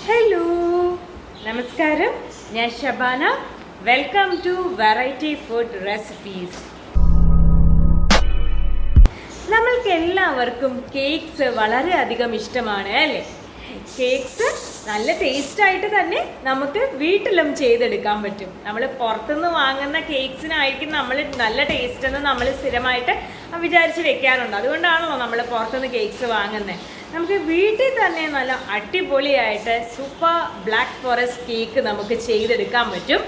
Hello നമസ്കാരം, ഞാൻ Shabana. Welcome to variety food recipes. നമ്മൾക്ക് എല്ലാവർക്കും കേക്ക്സ് വളരെയധികം ഇഷ്ടമാണ് അല്ലേ? കേക്ക്സ് നല്ല ടേസ്റ്റ് ആയിട്ട് തന്നെ നമുക്ക് വീട്ടിലും ചെയ്തെടുക്കാൻ പറ്റും. നമ്മൾ പുറത്തുനിന്ന് വാങ്ങുന്ന കേക്ക്സിനായിരിക്കും നമ്മൾ നല്ല ടേസ്റ്റ് എന്ന് നമ്മൾ സ്ഥിരമായിട്ട് വിചാരിച്ച് വെക്കാറുണ്ട്. അതുകൊണ്ടാണല്ലോ നമ്മൾ പുറത്തുനിന്ന് കേക്ക്സ് വാങ്ങുന്നത്. നമുക്ക് വീട്ടിൽ തന്നെ നല്ല അടിപൊളിയായിട്ട് സൂപ്പർ ബ്ലാക്ക് ഫോറസ്റ്റ് കേക്ക് നമുക്ക് ചെയ്തെടുക്കാൻ പറ്റും.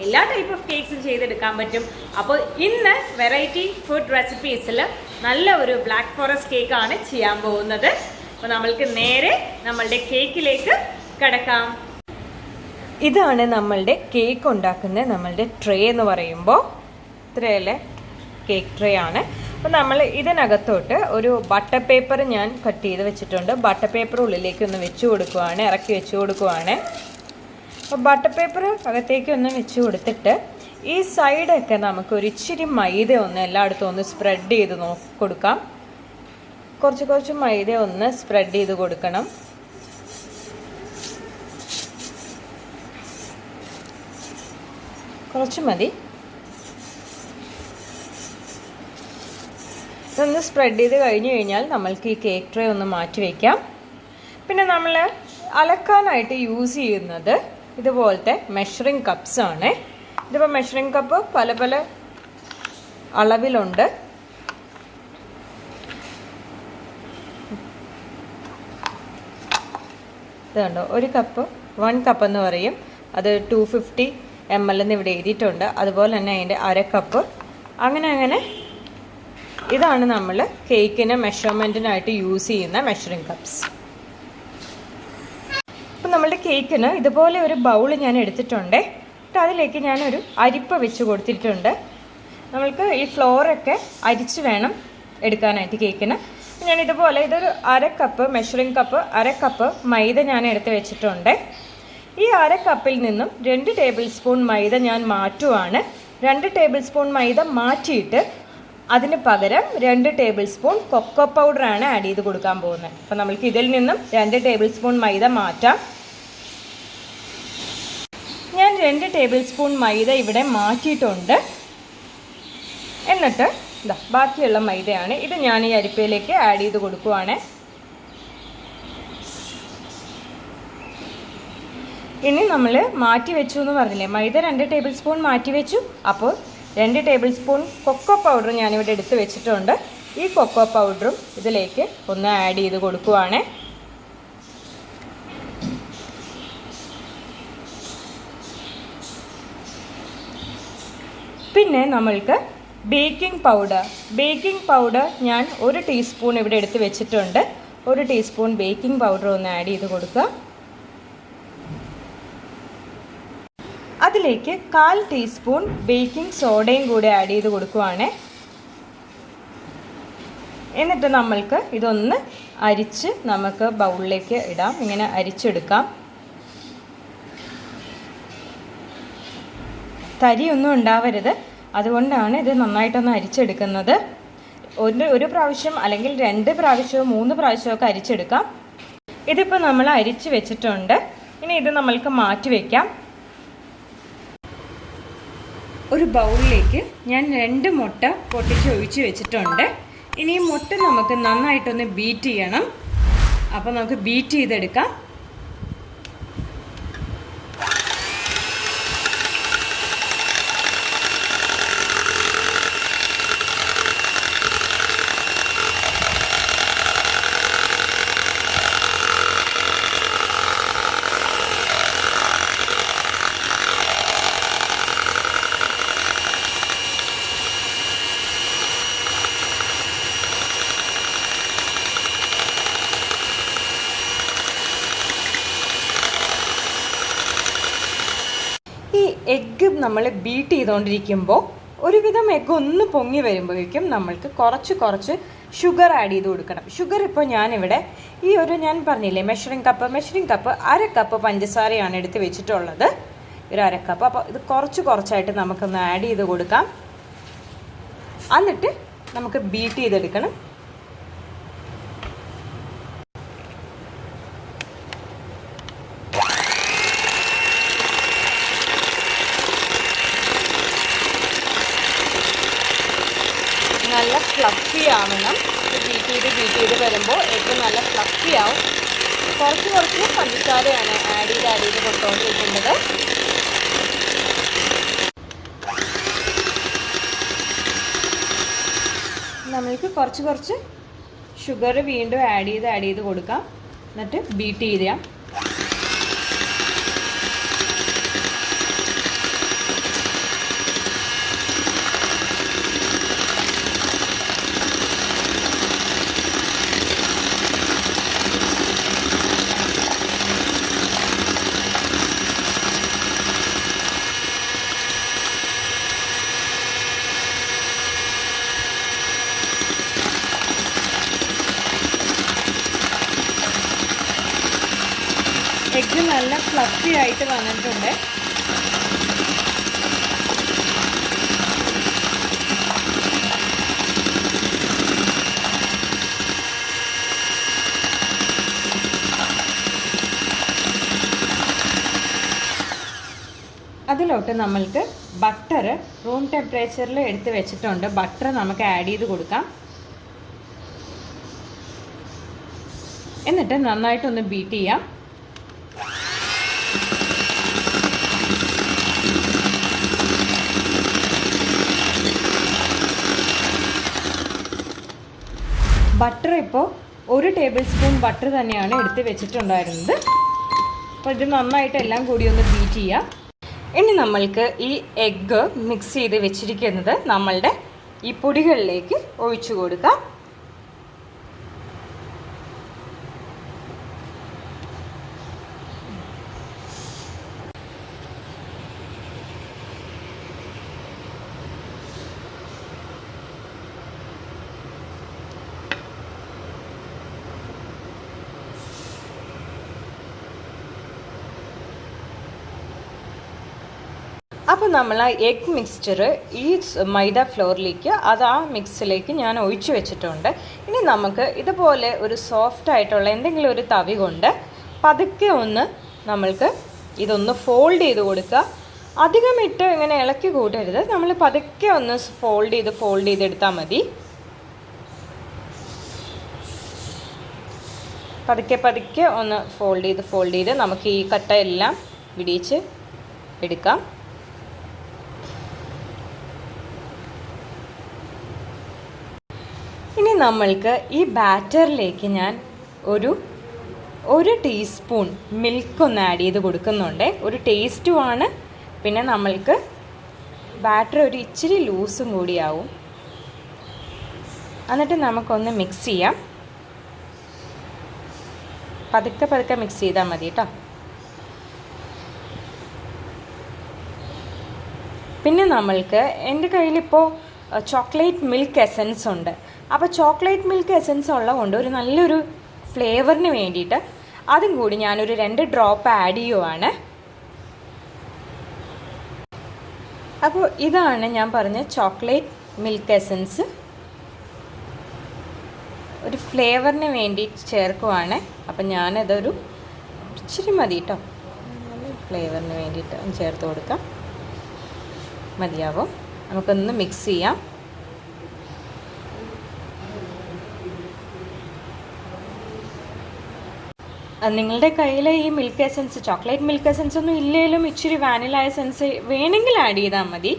എല്ലാ ടൈപ്പ് ഓഫ് കേക്ക്സും ചെയ്തെടുക്കാൻ പറ്റും. അപ്പോൾ ഇന്ന് വെറൈറ്റി ഫുഡ് റെസിപ്പീസിൽ നല്ല ഒരു ബ്ലാക്ക് ഫോറസ്റ്റ് കേക്കാണ് ചെയ്യാൻ പോകുന്നത്. അപ്പോൾ നമ്മൾക്ക് നേരെ നമ്മളുടെ കേക്കിലേക്ക് കടക്കാം. ഇതാണ് നമ്മളുടെ കേക്ക് ഉണ്ടാക്കുന്ന നമ്മളുടെ ട്രേ എന്ന് പറയുമ്പോൾ ഇത്രയല്ലേ കേക്ക് ട്രേ ആണ്. അപ്പോൾ നമ്മൾ ഇതിനകത്തോട്ട് ഒരു ബട്ടർ പേപ്പർ ഞാൻ കട്ട് ചെയ്ത് വെച്ചിട്ടുണ്ട്. ബട്ടർ പേപ്പർ ഉള്ളിലേക്ക് ഒന്ന് വെച്ച് കൊടുക്കുവാണ്, ഇറക്കി വെച്ച് കൊടുക്കുവാണ്. അപ്പോൾ ബട്ടർ പേപ്പർ അകത്തേക്ക് ഒന്ന് വെച്ച് കൊടുത്തിട്ട് ഈ സൈഡൊക്കെ നമുക്ക് ഒരു ഇച്ചിരി മൈദ ഒന്ന് എല്ലായിടത്തും ഒന്ന് സ്പ്രെഡ് ചെയ്ത് കൊടുക്കാം. കുറച്ച് മൈദ ഒന്ന് സ്പ്രെഡ് ചെയ്ത് കൊടുക്കണം. കുറച്ച് മതി. ഇതൊന്ന് സ്പ്രെഡ് ചെയ്ത് കഴിഞ്ഞ് കഴിഞ്ഞാൽ നമ്മൾക്ക് ഈ കേക്ക് ട്രേ ഒന്ന് മാറ്റി വയ്ക്കാം. പിന്നെ നമ്മൾ അലക്കാനായിട്ട് യൂസ് ചെയ്യുന്നത് ഇതുപോലത്തെ മെഷറിംഗ് കപ്സ് ആണ്. ഇതിപ്പോൾ മെഷറിംഗ് കപ്പ് പല പല അളവിലുണ്ട്. ഇത് കണ്ടോ, ഒരു കപ്പ് 1 കപ്പ് എന്ന് പറയും. അത് 250 ml എന്ന് ഇവിടെ എഴുതിയിട്ടുണ്ട്. അതുപോലെ തന്നെ അതിൻ്റെ അര കപ്പ്, അങ്ങനെ ഇതാണ് നമ്മൾ കേക്കിന് മെഷർമെൻറ്റിനായിട്ട് യൂസ് ചെയ്യുന്ന മെഷറിംഗ് കപ്സ്. അപ്പം നമ്മളുടെ കേക്കിന് ഇതുപോലെ ഒരു ബൗൾ ഞാൻ എടുത്തിട്ടുണ്ട്. എന്നിട്ട് അതിലേക്ക് ഞാനൊരു അരിപ്പ വെച്ച് കൊടുത്തിട്ടുണ്ട്. നമ്മൾക്ക് ഈ ഫ്ലോറൊക്കെ അരിച്ച് വേണം എടുക്കാനായിട്ട് കേക്കിന്. ഞാൻ ഇതുപോലെ ഇതൊരു അര കപ്പ് മെഷറിംഗ് കപ്പ്, അര കപ്പ് മൈദ ഞാൻ എടുത്ത് വെച്ചിട്ടുണ്ട്. ഈ അര കപ്പിൽ നിന്നും 2 ടേബിൾ സ്പൂൺ മൈദ ഞാൻ മാറ്റുവാണ്. 2 ടേബിൾ സ്പൂൺ മൈദ മാറ്റിയിട്ട് അതിന് പകരം 2 ടേബിൾ സ്പൂൺ കൊക്കോ പൗഡറാണ് ആഡ് ചെയ്ത് കൊടുക്കാൻ പോകുന്നത്. അപ്പം നമ്മൾക്ക് ഇതിൽ നിന്നും 2 ടേബിൾ സ്പൂൺ മൈദ മാറ്റാം. ഞാൻ 2 ടേബിൾ സ്പൂൺ മൈദ ഇവിടെ മാറ്റിയിട്ടുണ്ട്. എന്നിട്ട് ബാക്കിയുള്ള മൈദയാണ് ഇത് ഞാൻ ഈ അരിപ്പയിലേക്ക് ആഡ് ചെയ്ത് കൊടുക്കുവാണ്. ഇനി നമ്മൾ മാറ്റി വെച്ചു എന്ന് പറഞ്ഞില്ലേ, മൈദ 2 ടേബിൾ സ്പൂൺ മാറ്റി വെച്ചു. അപ്പോൾ 2 ടേബിൾ സ്പൂൺ കൊക്കോ പൗഡർ ഞാനിവിടെ എടുത്ത് വെച്ചിട്ടുണ്ട്. ഈ കൊക്കോ പൗഡറും ഇതിലേക്ക് ഒന്ന് ആഡ് ചെയ്ത് കൊടുക്കുവാണ്. പിന്നെ നമ്മൾക്ക് ബേക്കിംഗ് പൗഡർ ഞാൻ 1 ടീസ്പൂൺ ഇവിടെ എടുത്ത് വെച്ചിട്ടുണ്ട്. 1 ടീസ്പൂൺ ബേക്കിംഗ് പൗഡർ ഒന്ന് ആഡ് ചെയ്ത് കൊടുക്കുക. അതിലേക്ക് 1/4 ടീസ്പൂൺ ബേക്കിംഗ് സോഡയും കൂടെ ആഡ് ചെയ്ത് കൊടുക്കുവാണ്. എന്നിട്ട് നമ്മൾക്ക് ഇതൊന്ന് അരിച്ച് നമുക്ക് ബൗളിലേക്ക് ഇടാം. ഇങ്ങനെ അരിച്ചെടുക്കാം. തരിയൊന്നും ഉണ്ടാവരുത്, അതുകൊണ്ടാണ് ഇത് നന്നായിട്ടൊന്ന് അരിച്ചെടുക്കുന്നത്. ഒരു പ്രാവശ്യം അല്ലെങ്കിൽ 2 പ്രാവശ്യമോ 3 പ്രാവശ്യമൊക്കെ അരിച്ചെടുക്കാം. ഇതിപ്പോൾ നമ്മൾ അരിച്ച് വെച്ചിട്ടുണ്ട്. ഇനി ഇത് നമ്മൾക്ക് മാറ്റി വയ്ക്കാം. ഒരു ബൗളിലേക്ക് ഞാൻ 2 മുട്ട പൊട്ടിച്ച് ഒഴിച്ച് വെച്ചിട്ടുണ്ട്. ഇനി ഈ മുട്ട നമുക്ക് നന്നായിട്ടൊന്ന് ബീറ്റ് ചെയ്യണം. അപ്പോൾ നമുക്ക് ബീറ്റ് ചെയ്തെടുക്കാം. ഈ എഗ്ഗ് നമ്മൾ ബീറ്റ് ചെയ്തുകൊണ്ടിരിക്കുമ്പോൾ ഒരുവിധം എഗ്ഗ് ഒന്ന് പൊങ്ങി വരുമ്പോഴേക്കും നമ്മൾക്ക് കുറച്ച് ഷുഗർ ആഡ് ചെയ്ത് കൊടുക്കണം. ഷുഗർ ഇപ്പോൾ ഞാനിവിടെ ഞാൻ പറഞ്ഞില്ലേ മെഷറിംഗ് കപ്പ് അര കപ്പ് പഞ്ചസാരയാണ് എടുത്ത് വെച്ചിട്ടുള്ളത്. ഒരു അര കപ്പ്. അപ്പോൾ ഇത് കുറച്ചായിട്ട് നമുക്കൊന്ന് ആഡ് ചെയ്ത് കൊടുക്കാം. എന്നിട്ട് നമുക്ക് ബീറ്റ് ചെയ്തെടുക്കണം. ഫ്ലഫി ആവണം. ബീറ്റ് ചെയ്ത് വരുമ്പോൾ എഗ്ഗ് നല്ല ഫ്ലഫി ആവും. കുറച്ച് പഞ്ചസാരയാണ് ആഡ് ചെയ്ത് കൊടുത്തുകൊണ്ടിരിക്കുന്നത്. നമ്മൾക്ക് കുറച്ച് ഷുഗർ വീണ്ടും ആഡ് ചെയ്ത് കൊടുക്കാം. എന്നിട്ട് ബീറ്റ് ചെയ്യാം. എഗ്ഗ് നല്ല ഫ്ലഫി ആയിട്ട് വന്നിട്ടുണ്ട്. അതിലോട്ട് നമ്മൾക്ക് ബട്ടർ റൂം ടെമ്പറേച്ചറിൽ എടുത്ത് വെച്ചിട്ടുണ്ട്. ബട്ടർ നമുക്ക് ആഡ് ചെയ്ത് കൊടുക്കാം. എന്നിട്ട് നന്നായിട്ടൊന്ന് ബീറ്റ് ചെയ്യാം. ബട്ടർ ഇപ്പോൾ 1 ടേബിൾ സ്പൂൺ ബട്ടർ തന്നെയാണ് എടുത്ത് വെച്ചിട്ടുണ്ടായിരുന്നത്. അപ്പോൾ ഇത് നന്നായിട്ട് എല്ലാം കൂടി ഒന്ന് ബീറ്റ് ചെയ്യാം. ഇനി നമ്മൾക്ക് ഈ എഗ്ഗ് മിക്സ് ചെയ്ത് വെച്ചിരിക്കുന്നത് നമ്മളുടെ ഈ പൊടികളിലേക്ക് ഒഴിച്ചു കൊടുക്കാം. അപ്പോൾ നമ്മൾ ആ എഗ് മിക്സ്ചർ ഈ മൈദ ഫ്ലോറിലേക്ക് ആ മിക്സിലേക്ക് ഞാൻ ഒഴിച്ചു വെച്ചിട്ടുണ്ട്. ഇനി നമുക്ക് ഇതുപോലെ ഒരു സോഫ്റ്റ് ആയിട്ടുള്ള എന്തെങ്കിലും ഒരു തവി കൊണ്ട് പതുക്കെ ഒന്ന് നമ്മൾക്ക് ഇതൊന്ന് ഫോൾഡ് ചെയ്ത് കൊടുക്കുക. അധികം ഇട്ട് ഇങ്ങനെ ഇളക്കി കൂട്ടരുത്. നമ്മൾ പതുക്കെ ഒന്ന് ഫോൾഡ് ചെയ്തെടുത്താൽ മതി. പതുക്കെ ഒന്ന് ഫോൾഡ് ചെയ്ത് നമുക്ക് ഈ കട്ടയെല്ലാം വിടിയിച്ച് എടുക്കാം. ഇനി നമ്മൾക്ക് ഈ ബാറ്ററിലേക്ക് ഞാൻ ഒരു ടീസ്പൂൺ മിൽക്ക് ഒന്ന് ആഡ് ചെയ്ത് കൊടുക്കുന്നുണ്ട്. ഒരു ടേസ്റ്റുമാണ്. പിന്നെ നമ്മൾക്ക് ബാറ്റർ ഒരു ഇച്ചിരി ലൂസും കൂടിയാവും. എന്നിട്ട് നമുക്കൊന്ന് മിക്സ് ചെയ്യാം. പതുക്കെ മിക്സ് ചെയ്താൽ മതി കേട്ടോ. പിന്നെ നമ്മൾക്ക് എൻ്റെ കയ്യിലിപ്പോൾ ചോക്ലേറ്റ് മിൽക്ക് എസൻസ് ഉണ്ട്. അപ്പോൾ ചോക്ലേറ്റ് മിൽക്ക് എസൻസ് ഉള്ളതുകൊണ്ട് ഒരു നല്ലൊരു ഫ്ലേവറിന് വേണ്ടിയിട്ട് അതും കൂടി ഞാനൊരു 2 ഡ്രോപ്പ് ആഡ് ചെയ്യുവാണ്. അപ്പോൾ ഇതാണ് ഞാൻ പറഞ്ഞ ചോക്ലേറ്റ് മിൽക്ക് എസൻസ്. ഒരു ഫ്ലേവറിന് വേണ്ടി ചേർക്കുവാണ്. അപ്പം ഞാനതൊരു ഇച്ചിരി മതി കേട്ടോ. ഫ്ലേവറിന് വേണ്ടിയിട്ട് ചേർത്ത് കൊടുക്കാം. മതിയാവും. നമുക്കൊന്ന് മിക്സ് ചെയ്യാം. നിങ്ങളുടെ കയ്യിൽ ഈ milk essence chocolate milk essence ഒന്നും ഇല്ലെങ്കിലും ഇച്ചിരി വാനില എസൻസ് വേണമെങ്കിൽ ആഡ് ചെയ്താൽ മതി.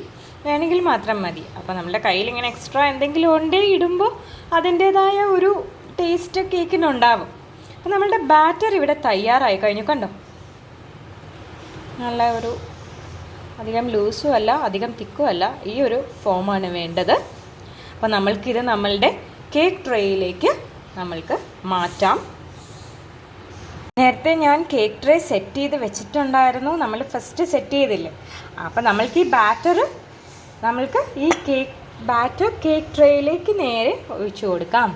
വേണമെങ്കിൽ മാത്രം മതി. അപ്പോൾ നമ്മുടെ കയ്യിൽ ഇങ്ങനെ എക്സ്ട്രാ എന്തെങ്കിലും ഉണ്ടേ ഇടുമ്പോൾ അതിൻ്റേതായ ഒരു ടേസ്റ്റ് കേക്കിനുണ്ടാവും. അപ്പോൾ നമ്മളുടെ ബാറ്റർ ഇവിടെ തയ്യാറായി കഴിഞ്ഞു. കണ്ടോ, നല്ല ഒരു അധികം ലൂസും അല്ല അധികം തിക്കും അല്ല, ഈ ഒരു ഫോമാണ് വേണ്ടത്. അപ്പോൾ നമ്മൾക്കിത് നമ്മളുടെ കേക്ക് ട്രേയിലേക്ക് നമ്മൾക്ക് മാറ്റാം. നേരത്തെ ഞാൻ കേക്ക് ട്രേ സെറ്റ് ചെയ്ത് വെച്ചിട്ടുണ്ടായിരുന്നു. നമ്മൾ ഫസ്റ്റ് സെറ്റ് ചെയ്തില്ലേ. അപ്പോൾ നമ്മൾക്ക് ഈ ബാറ്റർ ഈ കേക്ക് ട്രേയിലേക്ക് നേരെ ഒഴിച്ചു കൊടുക്കാം.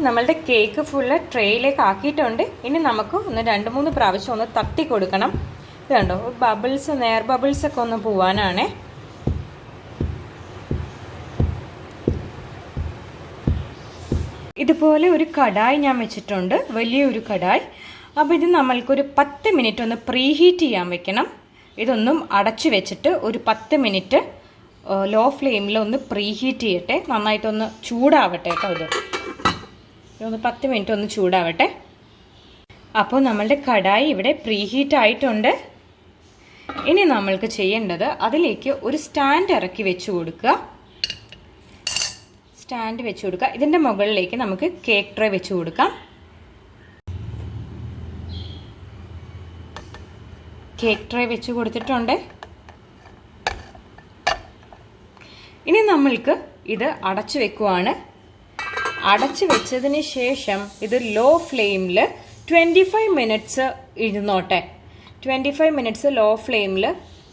നമ്മളുടെ കേക്ക് ഫുള്ള് ട്രേയിലേക്ക് ആക്കിയിട്ടുണ്ട്. ഇനി നമുക്ക് ഒന്ന് 2-3 പ്രാവശ്യം ഒന്ന് തട്ടി കൊടുക്കണം. ഇത് കണ്ടോ, ബബിൾസ് എയർ ബബിൾസൊക്കെ ഒന്ന് പോവാനാണ്. ഇതുപോലെ ഒരു കടായി ഞാൻ വെച്ചിട്ടുണ്ട്, വലിയൊരു കടായി. അപ്പോൾ ഇത് നമ്മൾക്കൊരു 10 മിനിറ്റ് ഒന്ന് പ്രീഹീറ്റ് ചെയ്യാൻ വെക്കണം. ഇതൊന്നും അടച്ചു വെച്ചിട്ട് ഒരു 10 മിനിറ്റ് ലോ ഫ്ലെയിമിൽ ഒന്ന് പ്രീഹീറ്റ് ചെയ്യട്ടെ. നന്നായിട്ടൊന്ന് ചൂടാവട്ടെ കേട്ടോ. ഇതൊന്ന് 10 മിനിറ്റ് ഒന്ന് ചൂടാവട്ടെ. അപ്പോൾ നമ്മളുടെ കടായി ഇവിടെ പ്രീഹീറ്റ് ആയിട്ടുണ്ട്. ഇനി നമ്മൾക്ക് ചെയ്യേണ്ടത് അതിലേക്ക് ഒരു സ്റ്റാൻഡ് ഇറക്കി വെച്ച് കൊടുക്കുക. സ്റ്റാൻഡ് വെച്ച് കൊടുക്കുക. ഇതിൻ്റെ മുകളിലേക്ക് നമുക്ക് കേക്ക് ട്രേ വെച്ച് കൊടുക്കാം. കേക്ക് ട്രേ വെച്ച് കൊടുത്തിട്ടുണ്ട്. ഇനി നമ്മൾക്ക് ഇത് അടച്ചു വെക്കുവാണ്. അടച്ചു വെച്ചതിന് ശേഷം ഇത് ലോ ഫ്ലെയിമിൽ 25 മിനിറ്റ്സ് ഇരുന്നോട്ടെ. 25 മിനിറ്റ്സ് ലോ ഫ്ലെയിമിൽ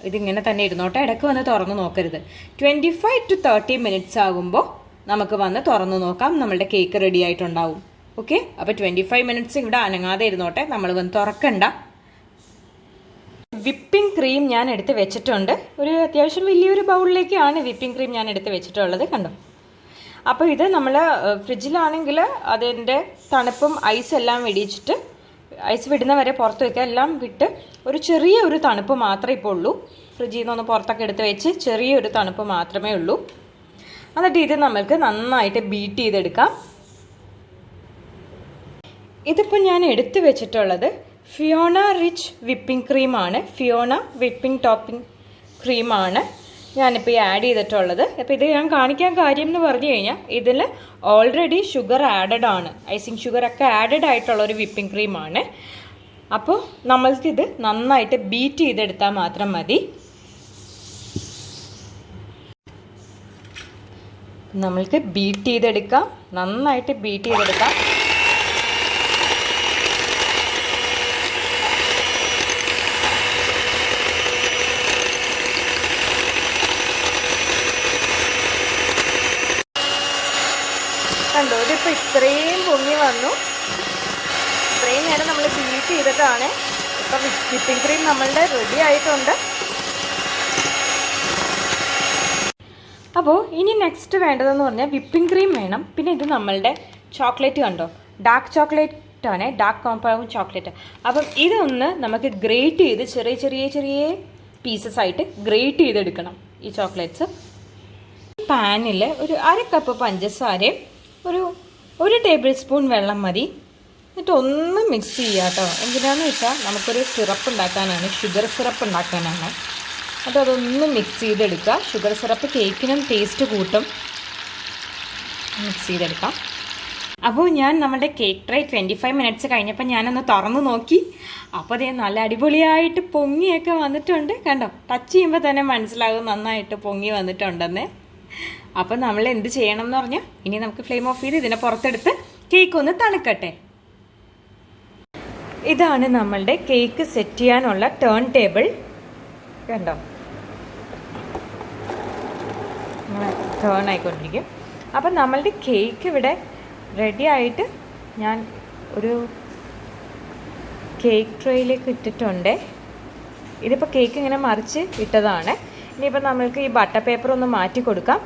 ഇതിങ്ങനെ തന്നെ ഇരുന്നോട്ടെ. ഇടയ്ക്ക് വന്ന് തുറന്നു നോക്കരുത്. 25 to 30 മിനിറ്റ്സ് ആകുമ്പോൾ നമുക്ക് വന്ന് തുറന്നു നോക്കാം. നമ്മളുടെ കേക്ക് റെഡി ആയിട്ടുണ്ടാവും. ഓക്കെ, അപ്പോൾ 25 മിനിറ്റ്സ് ഇവിടെ അനങ്ങാതെ ഇരുന്നോട്ടെ. നമ്മൾ വന്ന് തുറക്കണ്ട. വിപ്പിംഗ് ക്രീം ഞാൻ എടുത്ത് വെച്ചിട്ടുണ്ട്. ഒരു അത്യാവശ്യം വലിയൊരു ബൗളിലേക്കാണ് വിപ്പിംഗ് ക്രീം ഞാൻ എടുത്ത് വെച്ചിട്ടുള്ളത്. കണ്ടോ? അപ്പോൾ ഇത് നമ്മൾ ഫ്രിഡ്ജിലാണെങ്കിൽ അതിൻ്റെ തണുപ്പും ഐസെല്ലാം വെടിച്ചിട്ട് ഐസ് വിടുന്ന വരെ പുറത്ത് വയ്ക്കുക. എല്ലാം വിട്ട് ഒരു ചെറിയൊരു തണുപ്പ് മാത്രമേ ഇപ്പോൾ ഉള്ളൂ. ഫ്രിഡ്ജിൽ നിന്നൊന്ന് പുറത്തൊക്കെ എടുത്ത് വെച്ച് ചെറിയൊരു തണുപ്പ് മാത്രമേ ഉള്ളൂ. എന്നിട്ട് ഇത് നമ്മൾക്ക് നന്നായിട്ട് ബീറ്റ് ചെയ്തെടുക്കാം. ഇതിപ്പോൾ ഞാൻ എടുത്തു വെച്ചിട്ടുള്ളത് ഫിയോണ റിച്ച് വിപ്പിംഗ് ക്രീമാണ്. ഫിയോണ വിപ്പിംഗ് ടോപ്പിംഗ് ക്രീമാണ് ഞാനിപ്പോൾ ഈ ആഡ് ചെയ്തിട്ടുള്ളത്. അപ്പോൾ ഇത് ഞാൻ കാണിക്കാൻ കാര്യം എന്ന് പറഞ്ഞു കഴിഞ്ഞാൽ ഇതിൽ ഓൾറെഡി ഷുഗർ ആഡഡ് ആണ്. ഐസിങ് ഷുഗറൊക്കെ ആഡഡ് ആയിട്ടുള്ള ഒരു വിപ്പിംഗ് ക്രീമാണ്. അപ്പോൾ നമ്മൾക്കിത് നന്നായിട്ട് ബീറ്റ് ചെയ്തെടുത്താൽ മാത്രം മതി. നമ്മൾക്ക് ബീറ്റ് ചെയ്തെടുക്കാം. നന്നായിട്ട് ബീറ്റ് ചെയ്തെടുക്കാം. കണ്ടോ? ഇതിപ്പോൾ ഇത്രയും പൊങ്ങി വന്നു. ഇത്രയും നേരം നമ്മൾ ബീറ്റ് ചെയ്തിട്ടാണ്. ഇപ്പം വിപ്പിംഗ് ക്രീം നമ്മളുടെ റെഡി ആയിട്ടുണ്ട്. അപ്പോൾ ഇനി നെക്സ്റ്റ് വേണ്ടതെന്ന് പറഞ്ഞാൽ വിപ്പിംഗ് ക്രീം വേണം. പിന്നെ ഇത് നമ്മളുടെ ചോക്ലേറ്റ് കണ്ടോ? ഡാർക്ക് ചോക്ലേറ്റ് ആണ്, ഡാർക്ക് കോമ്പൗണ്ട് ചോക്ലേറ്റ്. അപ്പം ഇതൊന്ന് നമുക്ക് ഗ്രേറ്റ് ചെയ്ത് ചെറിയ ചെറിയ ചെറിയ പീസസ് ആയിട്ട് ഗ്രേറ്റ് ചെയ്തെടുക്കണം ഈ ചോക്ലേറ്റ്സ്. പാനിൽ ഒരു 1/2 കപ്പ് പഞ്ചസാരയും ഒരു ടേബിൾ സ്പൂൺ വെള്ളം മതി. എന്നിട്ട് ഒന്ന് മിക്സ് ചെയ്യുക കേട്ടോ. എന്തിനാണെന്ന് വെച്ചാൽ നമുക്കൊരു സിറപ്പ് ഉണ്ടാക്കാനാണ്, ഷുഗർ സിറപ്പ് ഉണ്ടാക്കാനാണ്. അതൊന്ന് മിക്സ് ചെയ്തെടുക്കുക. ഷുഗർ സിറപ്പ് കേക്കിനും ടേസ്റ്റ് കൂട്ടും. മിക്സ് ചെയ്തെടുക്കാം. അപ്പോൾ ഞാൻ നമ്മുടെ കേക്ക് ട്രേ 25 മിനിറ്റ്സ് കഴിഞ്ഞപ്പോൾ ഞാനൊന്ന് തുറന്ന് നോക്കി. അപ്പോൾ അതേ നല്ല അടിപൊളിയായിട്ട് പൊങ്ങിയൊക്കെ വന്നിട്ടുണ്ട്. കണ്ടോ? ടച്ച് ചെയ്യുമ്പോൾ തന്നെ മനസ്സിലാകും നന്നായിട്ട് പൊങ്ങി വന്നിട്ടുണ്ടെന്ന്. അപ്പം നമ്മൾ എന്ത് ചെയ്യണം എന്ന് പറഞ്ഞാൽ ഇനി നമുക്ക് ഫ്ലെയിം ഓഫ് ചെയ്ത് ഇതിനെ പുറത്തെടുത്ത് കേക്ക് ഒന്ന് തണുക്കട്ടെ. ഇതാണ് നമ്മളുടെ കേക്ക് സെറ്റ് ചെയ്യാനുള്ള ടേൺ ടേബിൾ. കണ്ടോ? ടേൺ ആയിക്കൊണ്ടിരിക്കും. അപ്പം നമ്മളുടെ കേക്ക് ഇവിടെ റെഡി ആയിട്ട് ഞാൻ ഒരു കേക്ക് ട്രേയിലേക്ക് ഇട്ടിട്ടുണ്ട്. ഇതിപ്പോൾ കേക്ക് ഇങ്ങനെ മറിച്ച് ഇട്ടതാണ്. ഇനിയിപ്പോൾ നമ്മൾക്ക് ഈ ബട്ടർ പേപ്പർ ഒന്ന് മാറ്റി കൊടുക്കാം.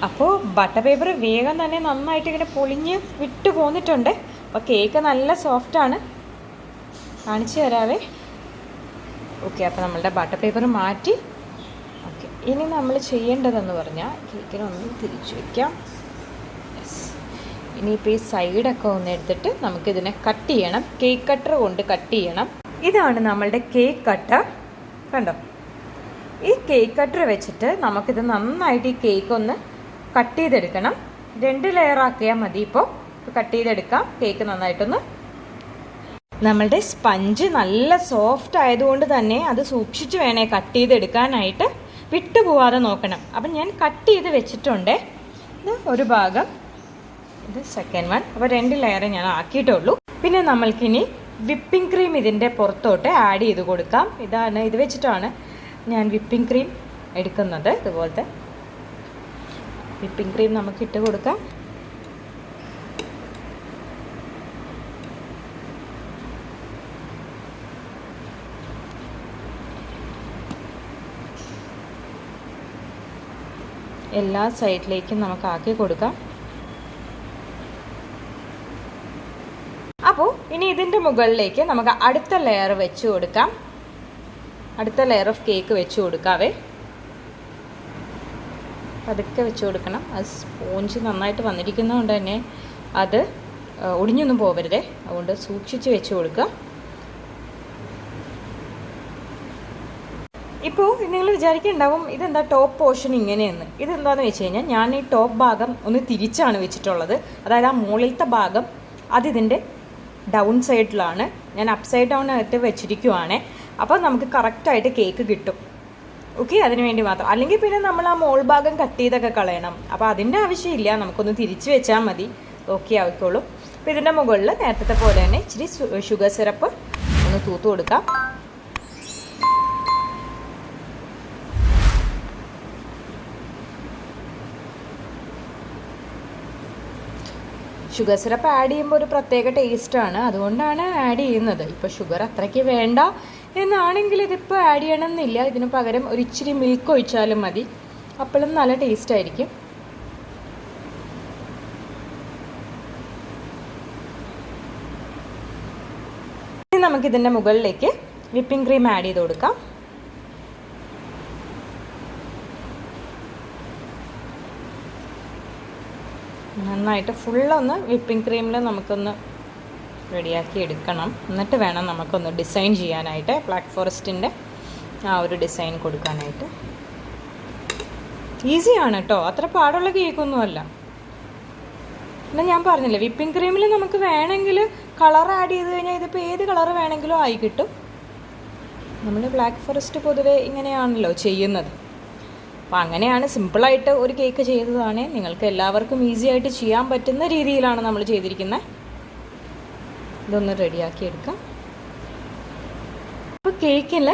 അപ്പോൾ ബട്ടർ പേപ്പർ വേഗം തന്നെ നന്നായിട്ട് ഇങ്ങനെ പൊളിഞ്ഞ് വിട്ടു പോന്നിട്ടുണ്ട്. അപ്പോൾ കേക്ക് നല്ല സോഫ്റ്റാണ്. കാണിച്ചു തരാവേ. ഓക്കെ, അപ്പോൾ നമ്മളുടെ ബട്ടർ പേപ്പർ മാറ്റി. ഓക്കെ, ഇനി നമ്മൾ ചെയ്യേണ്ടതെന്ന് പറഞ്ഞാൽ കേക്കിനൊന്ന് തിരിച്ചു വയ്ക്കാം. യെസ്, ഇനിയിപ്പോൾ ഈ സൈഡൊക്കെ ഒന്ന് എടുത്തിട്ട് നമുക്കിതിനെ കട്ട് ചെയ്യണം. കേക്ക് കട്ടർ കൊണ്ട് കട്ട് ചെയ്യണം. ഇതാണ് നമ്മളുടെ കേക്ക് കട്ടർ. കണ്ടോ? ഈ കേക്ക് കട്ടർ വെച്ചിട്ട് നമുക്കിത് നന്നായിട്ട് ഈ കേക്ക് ഒന്ന് കട്ട് ചെയ്തെടുക്കണം. 2 ലെയർ ആക്കിയാൽ മതി. ഇപ്പോൾ കട്ട് ചെയ്തെടുക്കാം. കേക്ക് നന്നായിട്ടൊന്ന്. നമ്മളുടെ സ്പഞ്ച് നല്ല സോഫ്റ്റ് ആയതുകൊണ്ട് തന്നെ അത് സൂക്ഷിച്ച് വേണേ കട്ട് ചെയ്തെടുക്കാനായിട്ട്. വിട്ടുപോവാതെ നോക്കണം. അപ്പം ഞാൻ കട്ട് ചെയ്ത് വെച്ചിട്ടുണ്ട്. ഇത് ഒരു ഭാഗം, ഇത് സെക്കൻഡ് വൺ. അപ്പോൾ 2 ലെയർ ഞാൻ ആക്കിയിട്ടുള്ളൂ. പിന്നെ നമ്മൾക്കിനി വിപ്പിംഗ് ക്രീം ഇതിൻ്റെ പുറത്തോട്ട് ആഡ് ചെയ്ത് കൊടുക്കാം. ഇത് വെച്ചിട്ടാണ് ഞാൻ വിപ്പിംഗ് ക്രീം എടുക്കുന്നത്. ഇതുപോലത്തെ വിപ്പിംഗ് ക്രീം നമുക്ക് ഇട്ട് കൊടുക്കാം. എല്ലാ സൈഡിലേക്കും നമുക്ക് ആക്കി കൊടുക്കാം. അപ്പോൾ ഇനി ഇതിൻ്റെ മുകളിലേക്ക് നമുക്ക് അടുത്ത ലെയർ വെച്ച് കൊടുക്കാം. അടുത്ത ലെയർ ഓഫ് കേക്ക് വെച്ച് കൊടുക്കാവേ. പതുക്കെ വെച്ച് കൊടുക്കണം. അത് സ്പോഞ്ച് നന്നായിട്ട് വന്നിരിക്കുന്നതുകൊണ്ട് തന്നെ അത് ഒടിഞ്ഞൊന്നും പോകരുതേ, അതുകൊണ്ട് സൂക്ഷിച്ച് വെച്ച് കൊടുക്കുക. ഇപ്പോൾ നിങ്ങൾ വിചാരിക്കുന്നുണ്ടാവും ഇതെന്താ ടോപ്പ് പോർഷൻ ഇങ്ങനെയെന്ന്. ഇതെന്താണെന്ന് വെച്ച് കഴിഞ്ഞാൽ ഞാൻ ഈ ടോപ്പ് ഭാഗം ഒന്ന് തിരിച്ചാണ് വെച്ചിട്ടുള്ളത്. അതായത് ആ മുകളിലത്തെ ഭാഗം അതിതിൻ്റെ ഡൗൺ സൈഡിലാണ്, ഞാൻ അപ്പ് സൈഡ് ഡൗൺ ആയിട്ട് വെച്ചിരിക്കുവാണ്. അപ്പോൾ നമുക്ക് കറക്റ്റായിട്ട് കേക്ക് കിട്ടും. ഓക്കെ, അതിന് വേണ്ടി മാത്രം. അല്ലെങ്കിൽ പിന്നെ നമ്മൾ ആ മോൾ ഭാഗം കട്ട് ചെയ്തൊക്കെ കളയണം. അപ്പോൾ അതിൻ്റെ ആവശ്യമില്ല, നമുക്കൊന്ന് തിരിച്ച് വെച്ചാൽ മതി, ഓക്കെ ആയിക്കോളും. അപ്പോൾ ഇതിൻ്റെ മുകളിൽ നേരത്തെ പോലെ തന്നെ ഇച്ചിരി ഷുഗർ സിറപ്പ് ഒന്ന് തൂത്ത് കൊടുക്കാം. ഷുഗർ സിറപ്പ് ആഡ് ചെയ്യുമ്പോൾ ഒരു പ്രത്യേക ടേസ്റ്റാണ്, അതുകൊണ്ടാണ് ആഡ് ചെയ്യുന്നത്. ഇപ്പോൾ ഷുഗർ അത്രയ്ക്ക് വേണ്ട എന്നാണെങ്കിൽ ഇതിപ്പോൾ ആഡ് ചെയ്യണമെന്നില്ല. ഇതിന് പകരം ഒരു ഇച്ചിരി മിൽക്ക് ഒഴിച്ചാലും മതി, അപ്പോഴും നല്ല ടേസ്റ്റ് ആയിരിക്കും. ഇനി നമുക്കിതിൻ്റെ മുകളിലേക്ക് വിപ്പിംഗ് ക്രീം ആഡ് ചെയ്ത് കൊടുക്കാം. നന്നായിട്ട് ഫുള്ളൊന്ന് വിപ്പിംഗ് ക്രീമിൽ നമുക്കൊന്ന് റെഡിയാക്കി എടുക്കണം. എന്നിട്ട് വേണം നമുക്കൊന്ന് ഡിസൈൻ ചെയ്യാനായിട്ട്, ബ്ലാക്ക് ഫോറസ്റ്റിൻ്റെ ആ ഒരു ഡിസൈൻ കൊടുക്കാനായിട്ട്. ഈസിയാണ് കേട്ടോ, അത്ര പാടുള്ള കേക്കൊന്നുമല്ല. പിന്നെ ഞാൻ പറഞ്ഞില്ലേ, വിപ്പിംഗ് ക്രീമിൽ നമുക്ക് വേണമെങ്കിൽ കളർ ആഡ് ചെയ്ത് കഴിഞ്ഞാൽ ഇതിപ്പോൾ ഏത് കളർ വേണമെങ്കിലും ആയി കിട്ടും. നമ്മൾ ബ്ലാക്ക് ഫോറസ്റ്റ് പൊതുവേ ഇങ്ങനെയാണല്ലോ ചെയ്യുന്നത്. അപ്പോൾ അങ്ങനെയാണ് സിമ്പിളായിട്ട് ഒരു കേക്ക് ചെയ്തതാണ്. നിങ്ങൾക്ക് എല്ലാവർക്കും ഈസി ആയിട്ട് ചെയ്യാൻ പറ്റുന്ന രീതിയിലാണ് നമ്മൾ ചെയ്തിരിക്കുന്നത്. ഇതൊന്ന് റെഡിയാക്കി എടുക്കാം. അപ്പോൾ കേക്കിൽ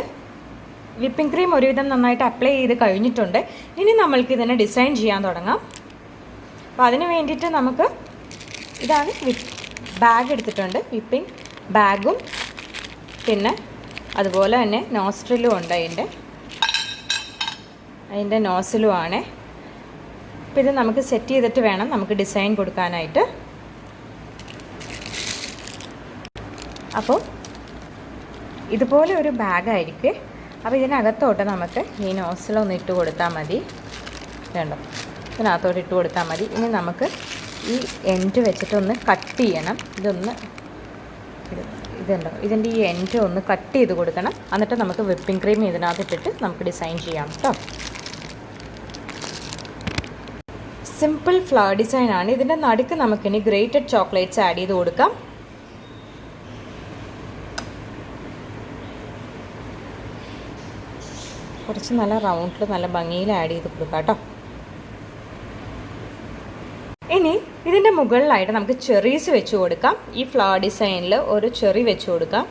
വിപ്പിംഗ് ക്രീം ഒരുവിധം നന്നായിട്ട് അപ്ലൈ ചെയ്ത് കഴിഞ്ഞിട്ടുണ്ട്. ഇനി നമ്മൾക്ക് ഇതിനെ ഡിസൈൻ ചെയ്യാൻ തുടങ്ങാം. അപ്പോൾ അതിന് വേണ്ടിയിട്ട് നമുക്ക് ഇതാണ് ബാഗ് എടുത്തിട്ടുണ്ട്. വിപ്പിംഗ് ബാഗും പിന്നെ അതുപോലെ തന്നെ നോസ്ട്രിലും ഉണ്ട്, അതിൻ്റെ നോസിലുമാണ്. അപ്പോൾ ഇത് നമുക്ക് സെറ്റ് ചെയ്തിട്ട് വേണം നമുക്ക് ഡിസൈൻ കൊടുക്കാനായിട്ട്. അപ്പോൾ ഇതുപോലെ ഒരു ബാഗായിരിക്കും. അപ്പോൾ ഇതിനകത്തോട്ട് നമുക്ക് ഈ നോസിലൊന്ന് ഇട്ട് കൊടുത്താൽ മതി. വേണ്ടോ, ഇതിനകത്തോട്ട് ഇട്ട് കൊടുത്താൽ മതി. ഇനി നമുക്ക് ഈ എൻഡ് വെച്ചിട്ടൊന്ന് കട്ട് ചെയ്യണം. ഇതുണ്ടോ, ഇതിൻ്റെ ഈ എൻഡ് ഒന്ന് കട്ട് ചെയ്ത് കൊടുക്കണം. എന്നിട്ട് നമുക്ക് വിപ്പിംഗ് ക്രീം ഇതിനകത്തിട്ടിട്ട് നമുക്ക് ഡിസൈൻ ചെയ്യാം കേട്ടോ. സിമ്പിൾ ഫ്ലവർ ഡിസൈനാണ്. ഇതിൻ്റെ നടുക്ക് നമുക്കിനി ഗ്രേറ്റഡ് ചോക്ലേറ്റ്സ് ആഡ് ചെയ്ത് കൊടുക്കാം. കുറച്ച് നല്ല റൗണ്ടിൽ നല്ല ഭംഗിയിൽ ആഡ് ചെയ്ത് കൊടുക്കാം കേട്ടോ. ഇനി ഇതിൻ്റെ മുകളിലായിട്ട് നമുക്ക് ചെറീസ് വെച്ച് കൊടുക്കാം. ഈ ഫ്ലവർ ഡിസൈനിൽ ഒരു ചെറി വെച്ച് കൊടുക്കാം.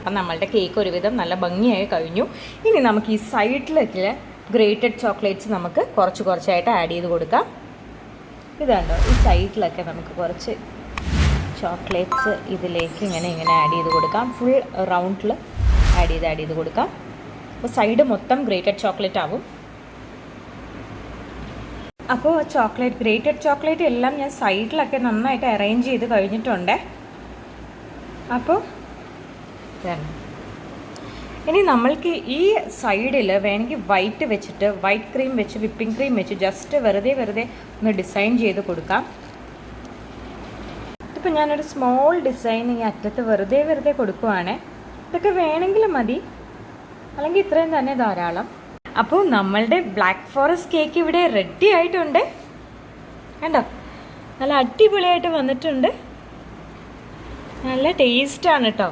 അപ്പം നമ്മളുടെ കേക്ക് ഒരുവിധം നല്ല ഭംഗിയായി കഴിഞ്ഞു. ഇനി നമുക്ക് ഈ സൈഡിലേക്ക് ഗ്രേറ്റഡ് ചോക്ലേറ്റ്സ് നമുക്ക് കുറച്ചായിട്ട് ആഡ് ചെയ്ത് കൊടുക്കാം. ഇതുണ്ടോ, ഈ സൈഡിലൊക്കെ നമുക്ക് കുറച്ച് ചോക്ലേറ്റ്സ് ഇതിലേക്ക് ഇങ്ങനെ ആഡ് ചെയ്ത് കൊടുക്കാം. ഫുൾ റൗണ്ടിൽ ആഡ് ചെയ്ത് കൊടുക്കാം. അപ്പോൾ സൈഡ് മൊത്തം ഗ്രേറ്റഡ് ചോക്ലേറ്റ് ആവും. അപ്പോൾ ഗ്രേറ്റഡ് ചോക്ലേറ്റ് എല്ലാം ഞാൻ സൈഡിലൊക്കെ നന്നായിട്ട് അറേഞ്ച് ചെയ്ത് കഴിഞ്ഞിട്ടുണ്ട്. അപ്പോൾ ഇനി നമ്മൾക്ക് ഈ സൈഡിൽ വേണമെങ്കിൽ വൈറ്റ് ക്രീം വെച്ച് വിപ്പിംഗ് ക്രീം വെച്ച് ജസ്റ്റ് വെറുതെ ഒന്ന് ഡിസൈൻ ചെയ്ത് കൊടുക്കാം. ഇതിപ്പോൾ ഞാനൊരു സ്മോൾ ഡിസൈൻ ഈ അറ്റത്ത് വെറുതെ കൊടുക്കുവാണ്. ഇതൊക്കെ വേണമെങ്കിൽ മതി, അല്ലെങ്കിൽ ഇത്രയും തന്നെ ധാരാളം. അപ്പോൾ നമ്മളുടെ ബ്ലാക്ക് ഫോറസ്റ്റ് കേക്ക് ഇവിടെ റെഡി ആയിട്ടുണ്ട്. കണ്ടോ, നല്ല അടിപൊളിയായിട്ട് വന്നിട്ടുണ്ട്. നല്ല ടേസ്റ്റാണ് കേട്ടോ.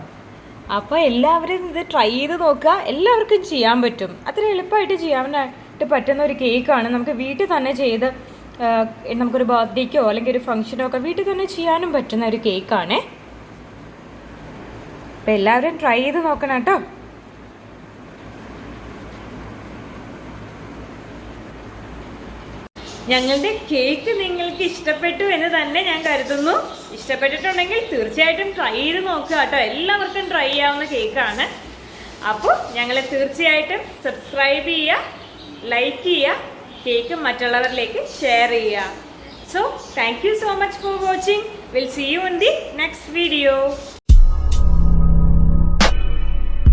അപ്പോൾ എല്ലാവരും ഇത് ട്രൈ ചെയ്ത് നോക്കുക. എല്ലാവർക്കും ചെയ്യാൻ പറ്റും, അത്ര എളുപ്പമായിട്ട് ചെയ്യാനായിട്ട് പറ്റുന്ന ഒരു കേക്കാണ്. നമുക്ക് വീട്ടിൽ തന്നെ ചെയ്ത് നമുക്കൊരു ബർത്ത്ഡേക്കോ അല്ലെങ്കിൽ ഒരു ഫംഗ്ഷനോ ഒക്കെ വീട്ടിൽ തന്നെ ചെയ്യാനും പറ്റുന്ന ഒരു കേക്കാണ്. അപ്പോൾ എല്ലാവരും ട്രൈ ചെയ്ത് നോക്കണം കേട്ടോ. ഞങ്ങളുടെ കേക്ക് നിങ്ങൾക്ക് ഇഷ്ടപ്പെട്ടു എന്ന് തന്നെ ഞാൻ കരുതുന്നു. ഇഷ്ടപ്പെട്ടിട്ടുണ്ടെങ്കിൽ തീർച്ചയായിട്ടും ട്രൈ ചെയ്ത് നോക്കുക കേട്ടോ. എല്ലാവർക്കും ട്രൈ ചെയ്യാവുന്ന കേക്കാണ്. അപ്പോൾ ഞങ്ങളെ തീർച്ചയായിട്ടും സബ്സ്ക്രൈബ് ചെയ്യുക, ലൈക്ക് ചെയ്യുക, കേക്ക് മറ്റുള്ളവരിലേക്ക് ഷെയർ ചെയ്യുക. So thank you so much for watching. We'll see you in the next video.